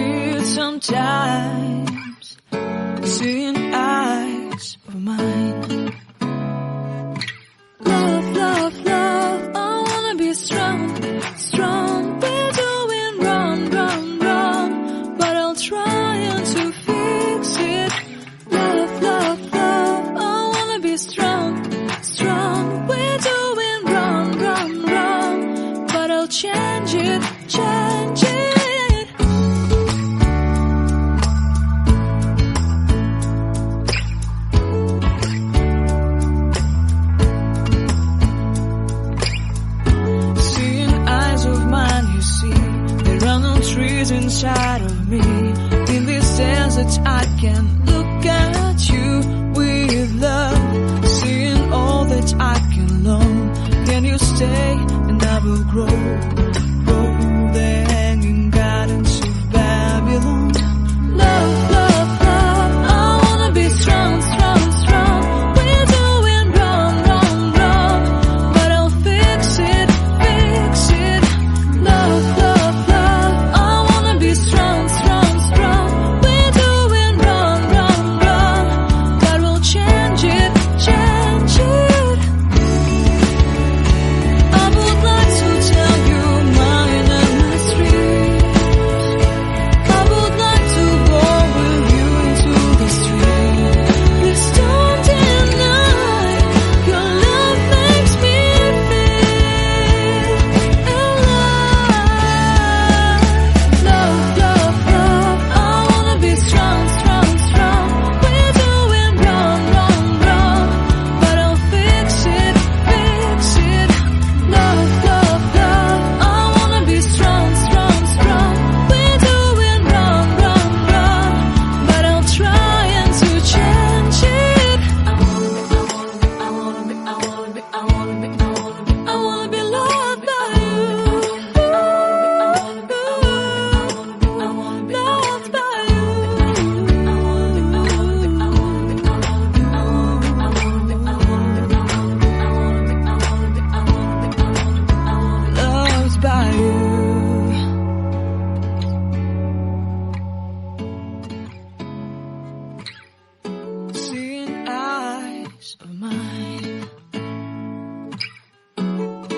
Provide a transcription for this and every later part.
feel sometimes, seeing eyes of mine. Love, love, love, I wanna be strong, strong. We're doing wrong, wrong, wrong, but I'll try to fix it. Love, love, love, I wanna be strong, strong. We're doing wrong, wrong, wrong, but I'll change it, change it. Trees inside of me. In this desert I can look at you with love, seeing all that I can learn. Can you stay and I will grow, grow the hanging gardens of Babylon. Love, love, love, I wanna be strong, strong, strong. We're doing wrong, wrong, wrong, but I'll fix it, fix it. Love, love, strong, strong, strong. We're doing wrong, wrong, wrong, but we'll change it, change it. I would like to tell you mine and my street. I would like to go with you into the street. Please don't deny, your love makes me feel alive. Love, love, love, I wanna be strong, strong, strong. We're doing wrong, wrong, wrong, but I'll fix it, fix it. Love, love, love, I wanna be strong, strong, strong. We're doing wrong, wrong, wrong, but I'll try to change it. I wanna be loved by you. Loved by you. Loved by you. Seeing eyes of mine.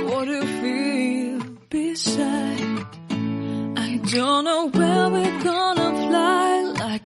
What do you feel beside? I don't know where we're going.